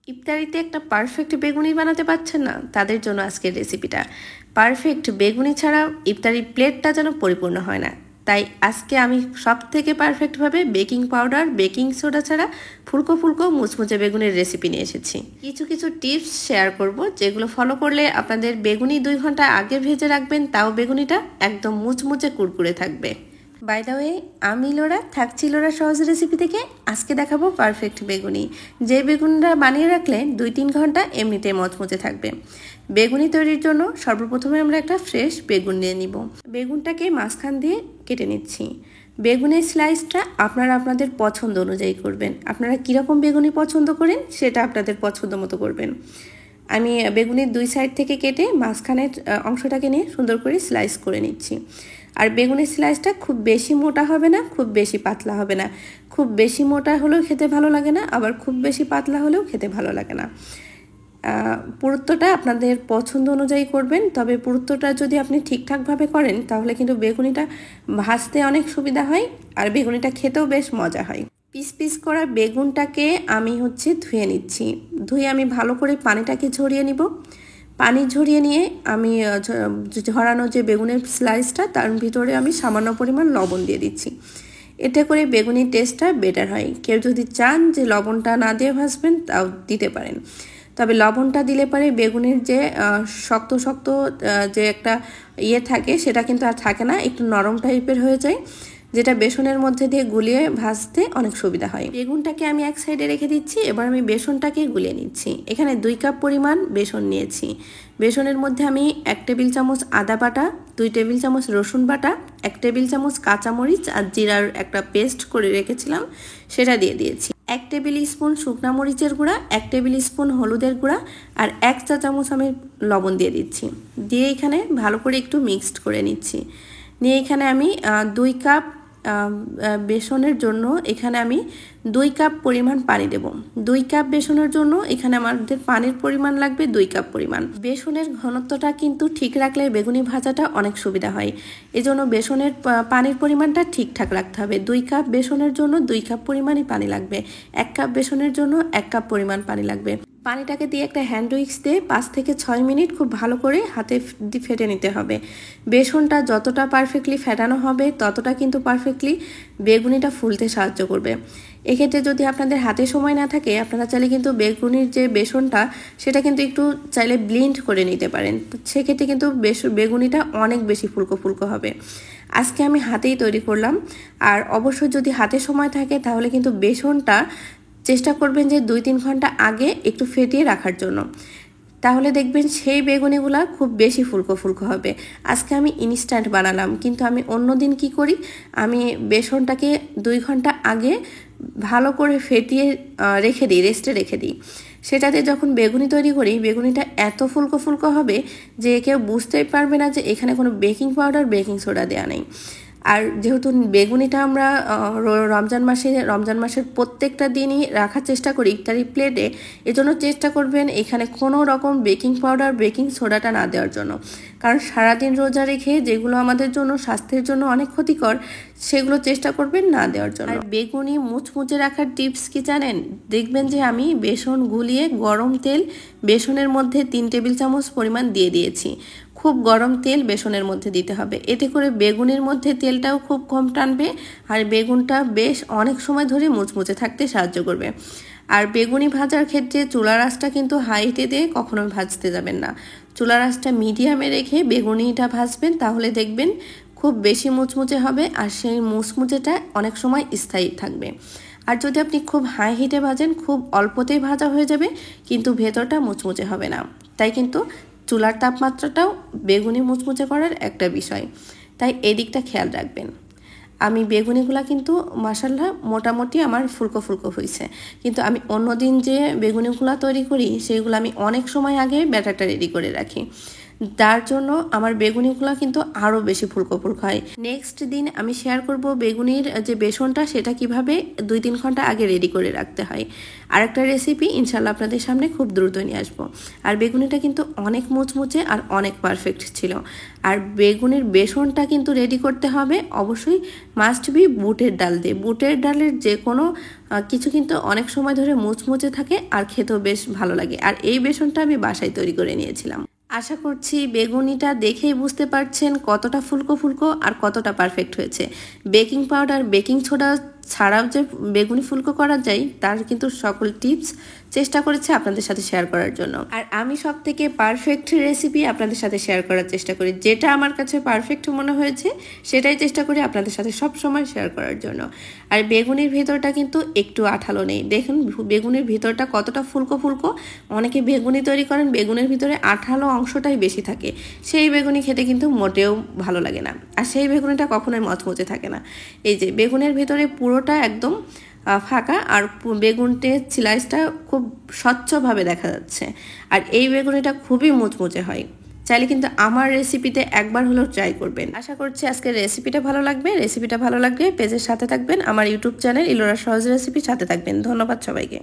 ইফতারিতে একটা পারফেক্ট বেগুনি বানাতে পারছেন না, তাদের জন্য আজকের রেসিপিটা। পারফেক্ট বেগুনি ছাড়া ইফতারির প্লেটটা যেন পরিপূর্ণ হয় না। তাই আজকে আমি সব থেকে পারফেক্টভাবে বেকিং পাউডার, বেকিং সোডা ছাড়া ফুলকো ফুলকো মুচমুচে বেগুনের রেসিপি নিয়ে এসেছি। কিছু কিছু টিপস শেয়ার করব, যেগুলো ফলো করলে আপনাদের বেগুনি 2 ঘন্টা আগে ভেজে রাখবেন, তাও বেগুনিটা একদম মুচমুচে কুরকুরে থাকবে। বাই দ্য ওয়ে, আমি লোরা থাকছি লোরা সহজ রেসিপি থেকে আজকে দেখাবো পারফেক্ট বেগুনি, যে বেগুনটা বানিয়ে রাখলে 2-3 ঘন্টা এমনিতে মচমচে থাকবে। বেগুনি তৈরির জন্য সর্বপ্রথমে আমরা একটা ফ্রেশ বেগুন নিয়ে নিব। বেগুনটাকে মাঝখান দিয়ে কেটে নিচ্ছি। বেগুনের স্লাইসটা আপনারা আপনাদের পছন্দ অনুযায়ী করবেন। আপনারা কীরকম বেগুনি পছন্দ করেন সেটা আপনাদের পছন্দ মতো করবেন। আমি বেগুনের 2 সাইড থেকে কেটে মাঝখানের অংশটাকে নিয়ে সুন্দর করে স্লাইস করে নিচ্ছি। আর বেগুনের স্লাইসটা খুব বেশি মোটা হবে না, খুব বেশি পাতলা হবে না। খুব বেশি মোটা হলেও খেতে ভালো লাগে না, আবার খুব বেশি পাতলা হলেও খেতে ভালো লাগে না। পুরুত্বটা আপনাদের পছন্দ অনুযায়ী করবেন। তবে পুরুত্বটা যদি আপনি ঠিকঠাকভাবে করেন তাহলে কিন্তু বেগুনিটা ভাজতে অনেক সুবিধা হয়, আর বেগুনিটা খেতেও বেশ মজা হয়। পিস পিস করা বেগুনটাকে আমি ধুয়ে নিচ্ছি। ধুয়ে আমি ভালো করে পানিটাকে ঝরিয়ে নিব। পানি ঝরিয়ে নিয়ে আমি ঝরানো যে বেগুনের স্লাইসটা, তার ভিতরে আমি সামান্য পরিমাণ লবণ দিয়ে দিচ্ছি। এতে করে বেগুনির টেস্টটা বেটার হয়। কেউ যদি চান যে লবণটা না দিয়ে ভাজবেন, তাও দিতে পারেন। তবে লবণটা দিলে পরে বেগুনের যে শক্ত শক্ত যে একটা থাকে, সেটা কিন্তু আর থাকে না, একটু নরম টাইপের হয়ে যায়, যেটা বেসনের মধ্যে দিয়ে গুলিয়ে ভাজতে অনেক সুবিধা হয়। বেগুনটাকে আমি এক সাইডে রেখে দিচ্ছি। এবার আমি বেসনটাকে গুলিয়ে নিচ্ছি। এখানে 2 কাপ পরিমাণ বেসন নিয়েছি। বেসনের মধ্যে আমি 1 টেবিল চামচ আদা বাটা, 2 টেবিল চামচ রসুন বাটা, 1 টেবিল চামচ কাঁচামরিচ আর জিরার একটা পেস্ট করে রেখেছিলাম, সেটা দিয়ে দিয়েছি। 1 টেবিল স্পুন শুকনা মরিচের গুঁড়া, 1 টেবিল স্পুন হলুদের গুঁড়া আর 1 চা চামচ আমি লবণ দিয়ে দিচ্ছি। দিয়ে এখানে ভালো করে একটু মিক্সড করে নিচ্ছি। নিয়ে এখানে আমি 2 কাপ বেসনের জন্য এখানে আমি 2 কাপ পরিমাণ পানি দেব। 2 কাপ বেসনের জন্য এখানে আমাদের পানির পরিমাণ লাগবে 2 কাপ পরিমাণ। বেসনের ঘনত্বটা কিন্তু ঠিক রাখলে বেগুনি ভাজাটা অনেক সুবিধা হয়। এজন্য বেসনের পানির পরিমাণটা ঠিকঠাক রাখতে হবে। 2 কাপ বেসনের জন্য 2 কাপ পরিমাণই পানি লাগবে। 1 কাপ বেসনের জন্য 1 কাপ পরিমাণ পানি লাগবে। পানিটাকে দিয়ে একটা হ্যান্ড উইক্স দিয়ে 5 থেকে 6 মিনিট খুব ভালো করে হাতে ফেটে নিতে হবে। বেসনটা যতটা পারফেক্টলি ফেটানো হবে ততটা কিন্তু পারফেক্টলি বেগুনিটা ফুলতে সাহায্য করবে। এক্ষেত্রে যদি আপনাদের হাতে সময় না থাকে, আপনারা চাইলে কিন্তু বেগুনির যে বেসনটা, সেটা কিন্তু একটু চাইলে ব্লেন্ড করে নিতে পারেন। সেক্ষেত্রে কিন্তু বেগুনিটা অনেক বেশি ফুলকো ফুলকো হবে। আজকে আমি হাতেই তৈরি করলাম। আর অবশ্যই যদি হাতে সময় থাকে তাহলে কিন্তু বেসনটা চেষ্টা করবেন যে 2-3 ঘন্টা আগে একটু ফেটিয়ে রাখার জন্য। তাহলে দেখবেন সেই বেগুনিগুলা খুব বেশি ফুলকো ফুলকো হবে। আজকে আমি ইনস্ট্যান্ট বানালাম, কিন্তু আমি অন্যদিন কি করি, আমি বেসনটাকে 2 ঘন্টা আগে ভালো করে ফেটিয়ে রেখে দিই, রেস্টে রেখে দিই। সেটাতে যখন বেগুনি তৈরি করি, বেগুনিটা এত ফুলকো ফুলকো হবে যে কেউ বুঝতেই পারবে না যে এখানে কোনো বেকিং পাউডার, বেকিং সোডা দেওয়া নেই। আর যেহেতু বেগুনিটা আমরা রমজান মাসের প্রত্যেকটা দিনই রাখার চেষ্টা করি ইফতারি প্লেটে, এজন্য চেষ্টা করবেন এখানে কোনো রকম বেকিং পাউডার, বেকিং সোডাটা না দেওয়ার জন্য। কারণ সারাদিন রোজা রেখে যেগুলো আমাদের জন্য স্বাস্থ্যের জন্য অনেক ক্ষতিকর, সেগুলো চেষ্টা করবেন না দেওয়ার জন্য। আর বেগুনি মুচমুচে রাখার টিপস কি জানেন? দেখবেন যে আমি বেসন গুলিয়ে গরম তেল বেসনের মধ্যে 3 টেবিল চামচ পরিমাণ দিয়ে দিয়েছি। খুব গরম তেল বেসনের মধ্যে দিতে হবে। এতে করে বেগুনের মধ্যে তেলটাও খুব কম টানবে, আর বেগুনটা বেশ অনেক সময় ধরে মুচমুচে থাকতে সাহায্য করবে। আর বেগুনি ভাজার ক্ষেত্রে চুলার আঁচটা কিন্তু হাই হিটে দিয়ে কখনোই ভাজতে যাবেন না। চুলার আঁচটা মিডিয়ামে রেখে বেগুনিটা ভাজবেন, তাহলে দেখবেন খুব বেশি মুচমুচে হবে, আর সেই মুচমুচেটা অনেক সময় স্থায়ী থাকবে। আর যদি আপনি খুব হাই হিটে ভাজেন, খুব অল্পতেই ভাজা হয়ে যাবে, কিন্তু ভেতরটা মুচমুচে হবে না। তাই কিন্তু চুলার তাপমাত্রাটাও বেগুনি মুচমুচে করার একটা বিষয়, তাই এই দিকটা খেয়াল রাখবেন। আমি বেগুনিগুলা কিন্তু মাশাআল্লাহ মোটামুটি আমার ফুলকো ফুলকো হয়েছে, কিন্তু আমি অন্যদিন যে বেগুনিগুলা তৈরি করি সেইগুলো আমি অনেক সময় আগে ব্যাটারটা রেডি করে রাখি। যার জন্য আমার বেগুনিগুলো কিন্তু আরও বেশি ফুলকো ফুলকো হয়। নেক্সট দিন আমি শেয়ার করব বেগুনির যে বেসনটা সেটা কিভাবে 2-3 ঘন্টা আগে রেডি করে রাখতে হয়। আরেকটা রেসিপি ইনশাল্লাহ আপনাদের সামনে খুব দ্রুত নিয়ে আসবো। আর বেগুনিটা কিন্তু অনেক মুচমুচে আর অনেক পারফেক্ট ছিল। আর বেগুনের বেসনটা কিন্তু রেডি করতে হবে অবশ্যই মাস্ট বি বুটের ডাল দিয়ে। বুটের ডালের যে কোনো কিছু কিন্তু অনেক সময় ধরে মুচমুচে থাকে আর খেতেও বেশ ভালো লাগে। আর এই বেসনটা আমি বাসায় তৈরি করে নিয়েছিলাম। আশা করছি বেগুনিটা দেখেই বুঝতে পারছেন কতটা ফুলকো ফুলকো আর কতটা পারফেক্ট হয়েছে। বেকিং পাউডার, বেকিং সোডা ছাড়াও যে বেগুনি ফুলকো করা যায় তার কিন্তু সকল টিপস চেষ্টা করেছি আপনাদের সাথে শেয়ার করার জন্য। আর আমি সব থেকে পারফেক্ট রেসিপি আপনাদের সাথে শেয়ার করার চেষ্টা করি। যেটা আমার কাছে পারফেক্ট মনে হয়েছে সেটাই চেষ্টা করি আপনাদের সাথে সব সময় শেয়ার করার জন্য। আর বেগুনির ভিতরটা কিন্তু একটু আঠালো নেই। দেখুন বেগুনির ভিতরটা কতটা ফুলকো ফুলকো। অনেকে বেগুনি তৈরি করেন বেগুনের ভিতরে আঠালো অংশটাই বেশি থাকে, সেই বেগুনি খেতে কিন্তু মোটেও ভালো লাগে না। আর সেই বেগুনিটা কখনোই মচমচে থাকে না। এই যে বেগুনের ভিতরে পুরোটা একদম ফাঁকা আর বেগুনটের স্লাইসটা খুব স্বচ্ছভাবে দেখা যাচ্ছে। আর এই বেগুনিটা খুবই মুচমুচে হয়। চাইলে কিন্তু আমার রেসিপিতে একবার হলেও ট্রাই করবেন। আশা করছি আজকের রেসিপিটা ভালো লাগবে। রেসিপিটা ভালো লাগলে পেজের সাথে থাকবেন, আমার ইউটিউব চ্যানেল ইলোরা সহজ রেসিপির সাথে থাকবেন। ধন্যবাদ সবাইকে।